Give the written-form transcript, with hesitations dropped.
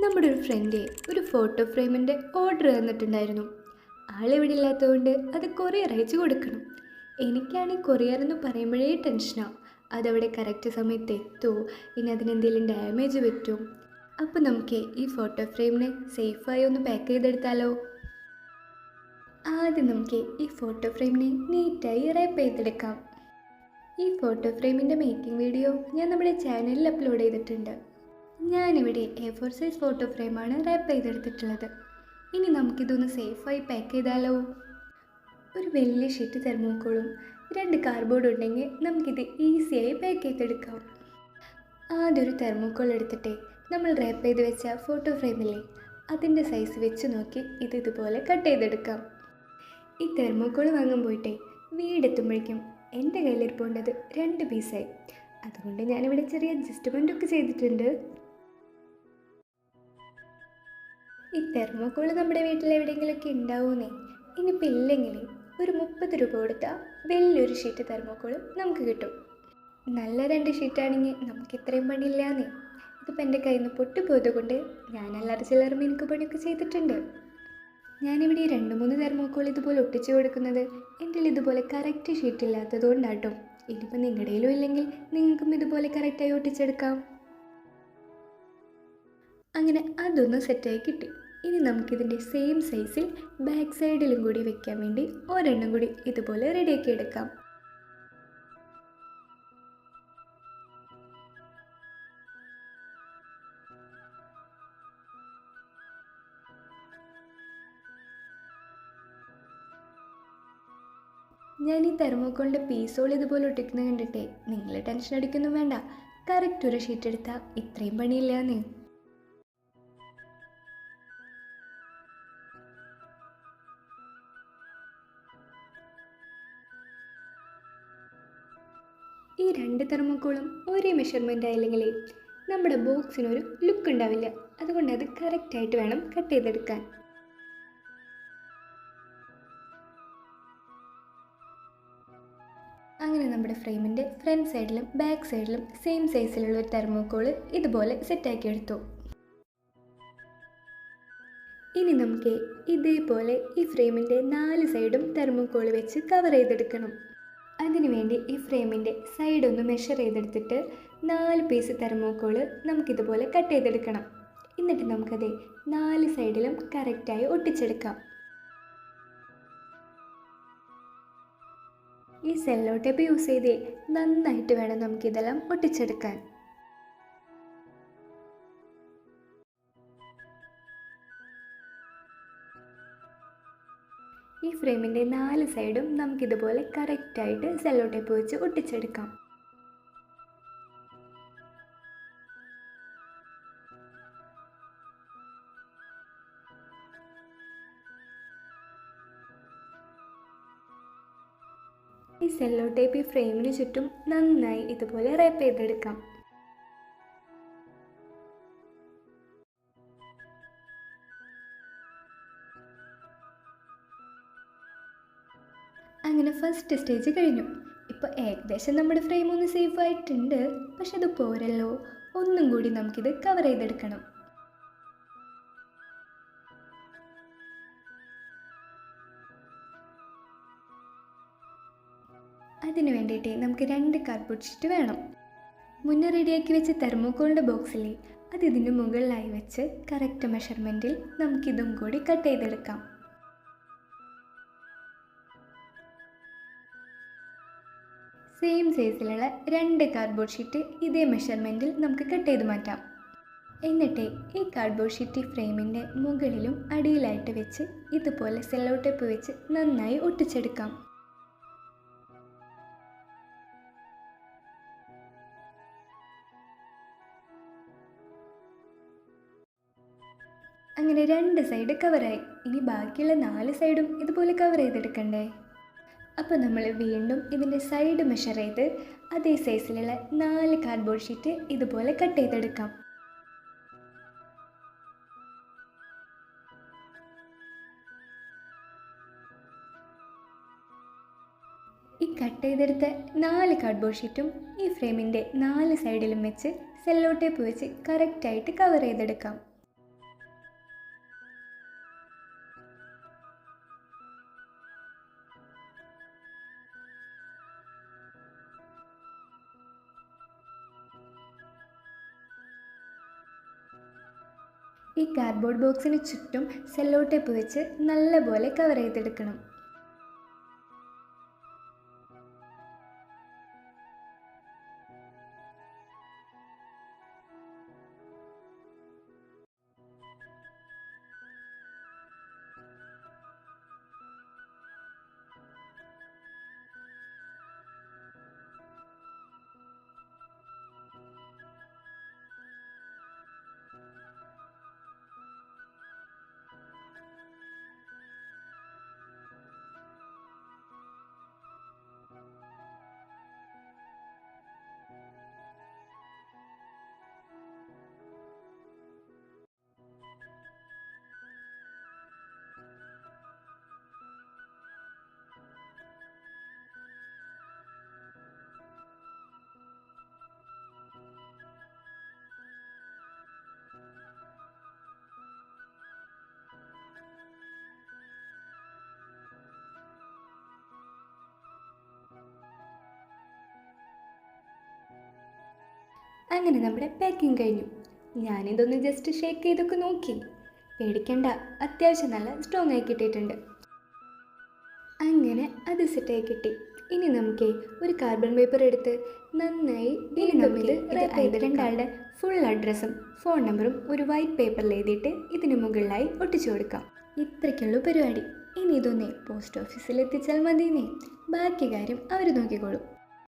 നമ്മുടെ ഒരു ഫ്രണ്ട് ഒരു ഫോട്ടോ ഫ്രെയിമിൻ്റെ ഓർഡർ തന്നിട്ടുണ്ടായിരുന്നു. ആളിവിടെ ഇല്ലാത്തതുകൊണ്ട് അത് കൊറിയർ അയച്ചു കൊടുക്കണം. എനിക്കാണെങ്കിൽ കൊറിയർ എന്ന് പറയുമ്പോഴേ ടെൻഷനാണ്. അതവിടെ കറക്റ്റ് സമയത്ത് എത്തുമോ, ഇനി അതിനെന്തെങ്കിലും ഡാമേജ് പറ്റുമോ? അപ്പോൾ നമുക്ക് ഈ ഫോട്ടോ ഫ്രെയിമിനെ സേഫായി ഒന്ന് പാക്ക് ചെയ്തെടുത്താലോ? ആദ്യം നമുക്ക് ഈ ഫോട്ടോ ഫ്രെയിമിനെ നീറ്റായി റാപ്പ് ചെയ്തെടുക്കാം. ഈ ഫോട്ടോ ഫ്രെയിമിൻ്റെ മേക്കിംഗ് വീഡിയോ ഞാൻ നമ്മുടെ ചാനലിൽ അപ്ലോഡ് ചെയ്തിട്ടുണ്ട്. ഞാനിവിടെ A4 സൈസ് ഫോട്ടോ ഫ്രെയിമാണ് റാപ്പ് ചെയ്തെടുത്തിട്ടുള്ളത്. ഇനി നമുക്കിതൊന്ന് സേഫായി പാക്ക് ചെയ്താലോ? ഒരു വലിയ ഷീറ്റ് തെർമോക്കോളും 2 കാർഡ്ബോർഡ് ഉണ്ടെങ്കിൽ നമുക്കിത് ഈസിയായി പാക്ക് ചെയ്തെടുക്കാം. ആദ്യം ഒരു തെർമോക്കോൾ എടുത്തിട്ട് നമ്മൾ റാപ്പ് ചെയ്ത് വെച്ച ഫോട്ടോ ഫ്രെയിമില്ലേ, അതിൻ്റെ സൈസ് വെച്ച് നോക്കി ഇതുപോലെ കട്ട് ചെയ്തെടുക്കാം. ഈ തെർമോക്കോൾ വാങ്ങാൻ പോയിട്ടേ വീടെത്തുമ്പോഴേക്കും എൻ്റെ കയ്യിലിരിപ്പുണ്ടത് 2 പീസായി. അതുകൊണ്ട് ഞാനിവിടെ ചെറിയ അഡ്ജസ്റ്റ്മെൻ്റൊക്കെ ചെയ്തിട്ടുണ്ട്. ഈ തെർമോക്കോൾ നമ്മുടെ വീട്ടിൽ എവിടെയെങ്കിലുമൊക്കെ ഉണ്ടാവുമെന്നേ. ഇനിയിപ്പോൾ ഇല്ലെങ്കിൽ ഒരു 30 രൂപ കൊടുത്താൽ വലിയൊരു ഷീറ്റ് തെർമോക്കോൾ നമുക്ക് കിട്ടും. നല്ല 2 ഷീറ്റാണെങ്കിൽ നമുക്ക് ഇത്രയും പണിയില്ലാന്നേ. ഇതിപ്പോൾ എൻ്റെ കയ്യിൽ നിന്ന് പൊട്ടിപ്പോയത് കൊണ്ട് ഞാനല്ലാതെ ചിലർ മിനുക്ക് പണിയൊക്കെ ചെയ്തിട്ടുണ്ട്. ഞാനിവിടെ 2-3 തെർമോക്കോൾ ഇതുപോലെ ഒട്ടിച്ചു കൊടുക്കുന്നത് എൻ്റെ ഇതുപോലെ കറക്റ്റ് ഷീറ്റ് ഇല്ലാത്തത് കൊണ്ടാട്ടോ. ഇനിയിപ്പോൾ നിങ്ങളുടെ കയ്യിലും ഇല്ലെങ്കിൽ നിങ്ങൾക്കും ഇതുപോലെ കറക്റ്റായി ഒട്ടിച്ചെടുക്കാം. അങ്ങനെ അതൊന്ന് സെറ്റായി കിട്ടി. ഇനി നമുക്കിതിൻ്റെ സെയിം സൈസിൽ ബാക്ക് സൈഡിലും കൂടി വെക്കാൻ വേണ്ടി ഒരെണ്ണം കൂടി ഇതുപോലെ റെഡിയാക്കി എടുക്കാം. ഞാൻ ഈ തെർമോക്കോളിൻ്റെ പീസോൾ ഇതുപോലെ ഒട്ടിക്കുന്നത് കണ്ടിട്ടേ നിങ്ങൾ ടെൻഷൻ അടിക്കൊന്നും വേണ്ട. കറക്റ്റ് ഒരു ഷീറ്റ് എടുത്താൽ ഇത്രയും പണിയില്ലാന്നേ. ഈ 2 തെർമോക്കോളും ഒരേ മെഷർമെൻ്റ് ആയില്ലെങ്കിൽ നമ്മുടെ ബോക്സിനൊരു ലുക്ക് ഉണ്ടാവില്ല. അതുകൊണ്ട് അത് കറക്റ്റായിട്ട് വേണം കട്ട് ചെയ്തെടുക്കാൻ. അങ്ങനെ നമ്മുടെ ഫ്രെയിമിൻ്റെ ഫ്രണ്ട് സൈഡിലും ബാക്ക് സൈഡിലും സെയിം സൈസിലുള്ള ഒരു തെർമോക്കോൾ ഇതുപോലെ സെറ്റാക്കി എടുത്തു. ഇനി നമുക്ക് ഇതേപോലെ ഈ ഫ്രെയിമിൻ്റെ 4 സൈഡും തെർമോക്കോൾ വെച്ച് കവർ ചെയ്തെടുക്കണം. അതിനുവേണ്ടി ഈ ഫ്രെയിമിൻ്റെ സൈഡൊന്ന് മെഷർ ചെയ്തെടുത്തിട്ട് 4 പീസ് തെർമോക്കോൾ നമുക്കിതുപോലെ കട്ട് ചെയ്തെടുക്കണം. എന്നിട്ട് നമുക്കത് 4 സൈഡിലും കറക്റ്റായി ഒട്ടിച്ചെടുക്കാം. ഈ സെല്ലോ ടേപ്പ് യൂസ് ചെയ്ത് നന്നായിട്ട് വേണം നമുക്കിതെല്ലാം ഒട്ടിച്ചെടുക്കാൻ. ഈ ഫ്രെയിമിൻ്റെ 4 സൈഡും നമുക്കിതുപോലെ കറക്റ്റായിട്ട് സെല്ലോ ടേപ്പ് വെച്ച് ഒട്ടിച്ചെടുക്കാം. ഈ സെല്ലോ ടേപ്പ് ഈ ഫ്രെയിമിന് ചുറ്റും നന്നായി ഇതുപോലെ റാപ്പ് ചെയ്തെടുക്കാം. അങ്ങനെ ഫസ്റ്റ് സ്റ്റേജ് കഴിഞ്ഞു. ഇപ്പോൾ ഏകദേശം നമ്മുടെ ഫ്രെയിം ഒന്ന് സേഫ് ആയിട്ടുണ്ട്. പക്ഷെ അത് പോരല്ലോ, ഒന്നും കൂടി നമുക്കിത് കവർ ചെയ്തെടുക്കണം. അതിന് വേണ്ടിയിട്ട് നമുക്ക് 2 കാർഡ്ബോർഡ് ഷീറ്റ് വേണം. മുന്നേ റെഡിയാക്കി വെച്ച തെർമോക്കോളിൻ്റെ ബോക്സിൽ അത് ഇതിന് മുകളിലായി വെച്ച് കറക്റ്റ് മെഷർമെൻറ്റിൽ നമുക്കിതും കൂടി കട്ട് ചെയ്തെടുക്കാം. സെയിം സൈസിലുള്ള 2 കാർഡ്ബോർഡ് ഷീറ്റ് ഇതേ മെഷർമെൻറ്റിൽ നമുക്ക് കട്ട് ചെയ്ത് മാറ്റാം. എന്നിട്ട് ഈ കാർഡ്ബോർഡ് ഷീറ്റ് ഫ്രെയിമിൻ്റെ മുകളിലും അടിയിലായിട്ട് വെച്ച് ഇതുപോലെ സെല്ലോ ടേപ്പ് വെച്ച് നന്നായി ഒട്ടിച്ചെടുക്കാം. അങ്ങനെ 2 സൈഡ് കവറായി. ഇനി ബാക്കിയുള്ള 4 സൈഡും ഇതുപോലെ കവർ ചെയ്തെടുക്കണ്ടേ? അപ്പോൾ നമ്മൾ വീണ്ടും ഇതിൻ്റെ സൈഡ് മെഷർ ചെയ്ത് അതേ സൈസിലുള്ള 4 കാർഡ്ബോർഡ് ഷീറ്റ് ഇതുപോലെ കട്ട് ചെയ്തെടുക്കാം. ഈ കട്ട് ചെയ്തെടുത്ത 4 കാർഡ്ബോർഡ് ഷീറ്റും ഈ ഫ്രെയിമിൻ്റെ 4 സൈഡിലും വെച്ച് സെല്ലോ ടേപ്പ് വെച്ച് കറക്റ്റായിട്ട് കവർ ചെയ്തെടുക്കാം. ഈ കാർഡ്ബോർഡ് ബോക്സിന് ചുറ്റും സെല്ലോ ടേപ്പ് വെച്ച് നല്ലപോലെ കവർ ചെയ്തെടുക്കണം. അങ്ങനെ നമ്മുടെ പാക്കിംഗ് കഴിഞ്ഞു. ഞാനിതൊന്ന് ജസ്റ്റ് ഷേക്ക് ചെയ്തൊക്കെ നോക്കി. പേടിക്കണ്ട, അത്യാവശ്യം നല്ല സ്ട്രോങ് ആയി കിട്ടിയിട്ടുണ്ട്. അങ്ങനെ അത് സെറ്റായി കിട്ടി. ഇനി നമുക്ക് ഒരു കാർബൺ പേപ്പർ എടുത്ത് നന്നായി രണ്ടാളുടെ ഫുൾ അഡ്രസ്സും ഫോൺ നമ്പറും ഒരു വൈറ്റ് പേപ്പറിൽ എഴുതിയിട്ട് ഇതിന് മുകളിലായി ഒട്ടിച്ചു കൊടുക്കാം. ഇത്രയ്ക്കുള്ളൂ പരിപാടി. ഇനി ഇതൊന്നേ പോസ്റ്റ് ഓഫീസിൽ എത്തിച്ചാൽ മതിയെന്നേ. ബാക്കി കാര്യം അവർ നോക്കിക്കോളും.